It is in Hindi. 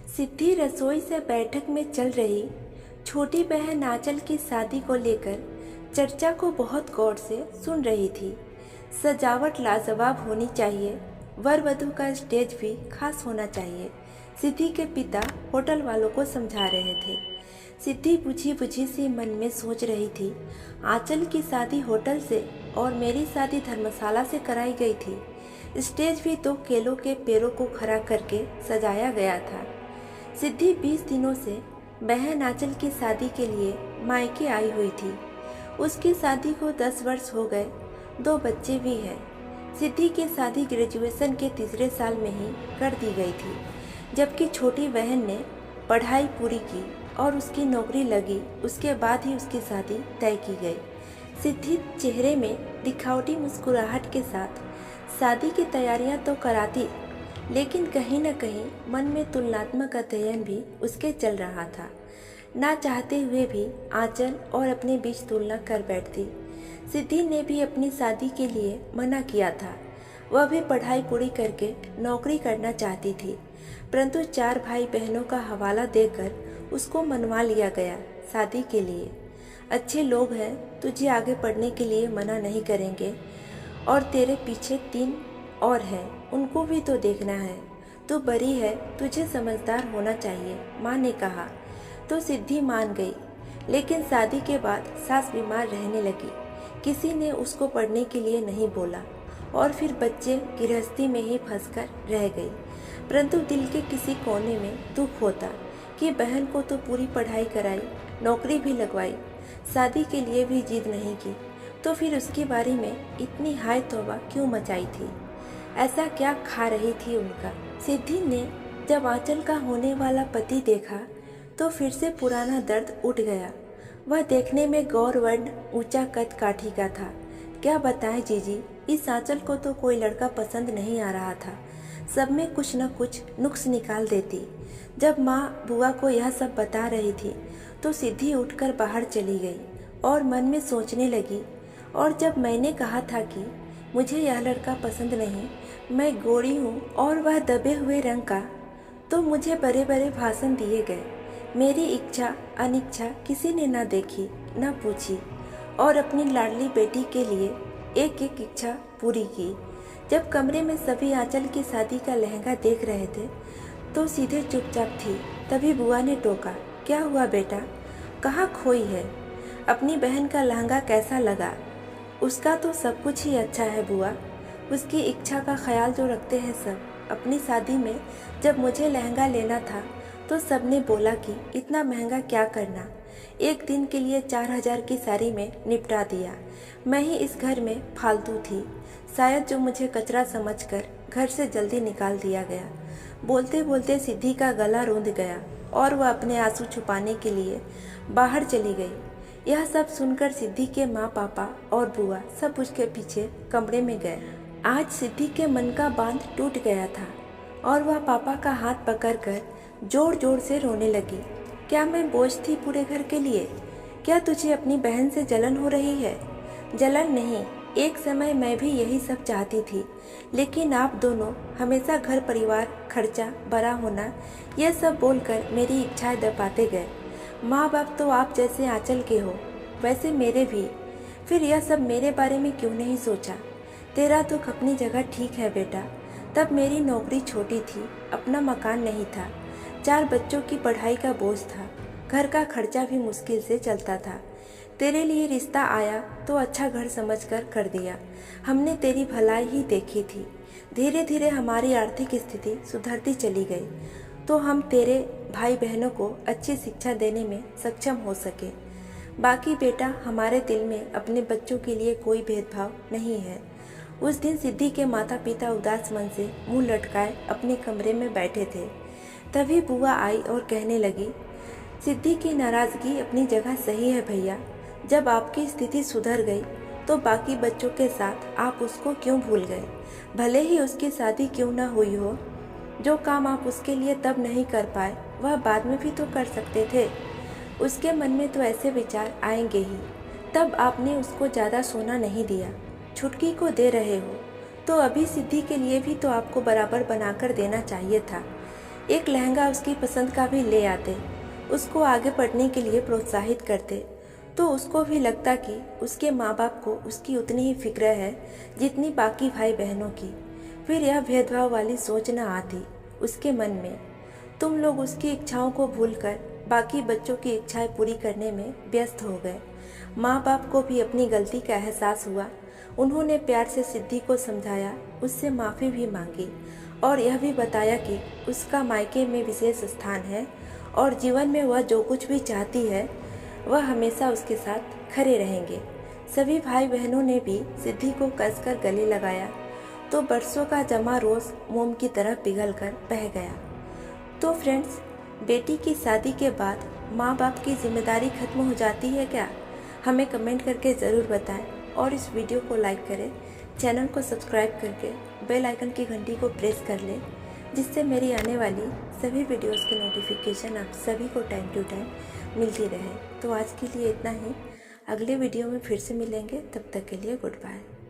सिद्धि रसोई से बैठक में चल रही छोटी बहन आंचल की शादी को लेकर चर्चा को बहुत गौर से सुन रही थी। सजावट लाजवाब होनी चाहिए, वर वधू का स्टेज भी खास होना चाहिए, सिद्धि के पिता होटल वालों को समझा रहे थे। सिद्धि बुझी बुझी सी मन में सोच रही थी, आंचल की शादी होटल से और मेरी शादी धर्मशाला से कराई गई थी। स्टेज भी 2 केलों के पेड़ों को खड़ा करके सजाया गया था। सिद्धि 20 दिनों से बहन आंचल की शादी के लिए मायके आई हुई थी। उसकी शादी को 10 वर्ष हो गए, 2 बच्चे भी हैं। सिद्धि की शादी ग्रेजुएशन के तीसरे साल में ही कर दी गई थी, जबकि छोटी बहन ने पढ़ाई पूरी की और उसकी नौकरी लगी, उसके बाद ही उसकी शादी तय की गई। सिद्धि चेहरे में दिखावटी मुस्कुराहट के साथ शादी की तैयारियां तो कराती, लेकिन कहीं न कहीं मन में तुलनात्मक अध्ययन भी उसके चल रहा था। ना चाहते हुए भी आंचल और अपने बीच तुलना कर बैठती। सिद्धि ने भी अपनी शादी के लिए मना किया था। वह भी पढ़ाई पूरी करके नौकरी करना चाहती थी, परंतु 4 भाई बहनों का हवाला देकर उसको मनवा लिया गया शादी के लिए। अच्छे लोग हैं, तुझे आगे पढ़ने के लिए मना नहीं करेंगे, और तेरे पीछे 3 और हैं, उनको भी तो देखना है। तू बड़ी है, तुझे समझदार होना चाहिए, माँ ने कहा। तो सिद्धि मान गई, लेकिन शादी के बाद सास बीमार रहने लगी। किसी ने उसको पढ़ने के लिए नहीं बोला और फिर बच्चे गृहस्थी में ही फंसकर रह गई। परंतु दिल के किसी कोने में दुख होता कि बहन को तो पूरी पढ़ाई कराई, नौकरी भी लगवाई, शादी के लिए भी जिद नहीं की, तो फिर उसके बारे में इतनी हाय तौबा क्यों मचाई थी? ऐसा क्या खा रही थी उनका? सिद्धि ने जब आंचल का होने वाला पति देखा तो फिर से पुराना दर्द उठ गया। वह देखने में गौरवर्ण ऊंचा कद काठी का था। क्या बताएं जीजी, इस आंचल को तो कोई लड़का पसंद नहीं आ रहा था। सब में कुछ न कुछ नुक्स निकाल देती। जब माँ बुआ को यह सब बता रही थी तो सिद्धि उठकर बाहर चली गई और मन में सोचने लगी, और जब मैंने कहा था कि मुझे यह लड़का पसंद नहीं, मैं गोरी हूँ और वह दबे हुए रंग का, तो मुझे बड़े बड़े भाषण दिए गए। मेरी इच्छा अनिच्छा किसी ने न देखी न पूछी, और अपनी लाडली बेटी के लिए एक एक इच्छा पूरी की। जब कमरे में सभी आंचल की शादी का लहंगा देख रहे थे तो सीधे चुपचाप थी। तभी बुआ ने टोका, क्या हुआ बेटा, कहाँ खोई है? अपनी बहन का लहंगा कैसा लगा? उसका तो सब कुछ ही अच्छा है बुआ, उसकी इच्छा का ख्याल जो रखते हैं सब। अपनी शादी में जब मुझे लहंगा लेना था तो सबने बोला कि इतना महंगा क्या करना, एक दिन के लिए 4000 की साड़ी में निपटा दिया। मैं ही इस घर में फालतू थी, शायद जो मुझे कचरा समझकर घर से जल्दी निकाल दिया गया। बोलते बोलते सिद्धि का गला रूंध गया और वह अपने आंसू छुपाने के लिए बाहर चली गई। यह सब सुनकर सिद्धि के माँ पापा और बुआ सब उसके पीछे कमरे में गए। आज सिद्धि के मन का बांध टूट गया था और वह पापा का हाथ पकड़कर जोर जोर से रोने लगी। क्या मैं बोझ थी पूरे घर के लिए? क्या तुझे अपनी बहन से जलन हो रही है? जलन नहीं, एक समय मैं भी यही सब चाहती थी, लेकिन आप दोनों हमेशा घर परिवार, खर्चा, बड़ा होना, यह सब बोलकर मेरी इच्छाएं दबाते गए। माँ बाप तो आप जैसे आंचल के हो, वैसे मेरे भी। फिर यह सब मेरे बारे में क्यों नहीं सोचा? तेरा दुख अपनी जगह ठीक है बेटा। तब मेरी नौकरी छोटी थी, अपना मकान नहीं था, 4 बच्चों की पढ़ाई का बोझ था, घर का खर्चा भी मुश्किल से चलता था। तेरे लिए रिश्ता आया तो अच्छा घर समझकर कर दिया। हमने तेरी भलाई ही देखी थी। धीरे धीरे हमारी आर्थिक स्थिति सुधरती चली गई तो हम तेरे भाई बहनों को अच्छी शिक्षा देने में सक्षम हो सके। बाकी बेटा, हमारे दिल में अपने बच्चों के लिए कोई भेदभाव नहीं है। उस दिन सिद्धि के माता पिता उदास मन से मुंह लटकाए अपने कमरे में बैठे थे। तभी बुआ आई और कहने लगी, सिद्धि की नाराज़गी अपनी जगह सही है भैया। जब आपकी स्थिति सुधर गई तो बाकी बच्चों के साथ आप उसको क्यों भूल गए? भले ही उसकी शादी क्यों ना हुई हो, जो काम आप उसके लिए तब नहीं कर पाए वह बाद में भी तो कर सकते थे। उसके मन में तो ऐसे विचार आएंगे ही। तब आपने उसको ज़्यादा सोना नहीं दिया, छुटकी को दे रहे हो, तो अभी सिद्धि के लिए भी तो आपको बराबर बनाकर देना चाहिए था। एक लहंगा उसकी पसंद का भी ले आते, उसको आगे पढ़ने के लिए प्रोत्साहित करते, तो उसको भी लगता कि उसके माँ बाप को उसकी उतनी ही फिक्र है जितनी बाकी भाई बहनों की। फिर यह भेदभाव वाली सोच न आती उसके मन में। तुम लोग उसकी इच्छाओं को भूलकर बाकी बच्चों की इच्छाएं पूरी करने में व्यस्त हो गए। माँ बाप को भी अपनी गलती का एहसास हुआ। उन्होंने प्यार से सिद्धि को समझाया, उससे माफ़ी भी मांगी और यह भी बताया कि उसका मायके में विशेष स्थान है और जीवन में वह जो कुछ भी चाहती है वह हमेशा उसके साथ खड़े रहेंगे। सभी भाई बहनों ने भी सिद्धि को कसकर गले लगाया तो बरसों का जमा रोज़ मोम की तरह पिघल कर बह गया। तो फ्रेंड्स, बेटी की शादी के बाद माँ बाप की जिम्मेदारी खत्म हो जाती है क्या? हमें कमेंट करके ज़रूर बताएं और इस वीडियो को लाइक करें, चैनल को सब्सक्राइब करके बेल आइकन की घंटी को प्रेस कर लें, जिससे मेरी आने वाली सभी वीडियोस की नोटिफिकेशन आप सभी को टाइम टू टाइम मिलती रहे। तो आज के लिए इतना ही, अगले वीडियो में फिर से मिलेंगे, तब तक के लिए गुड बाय।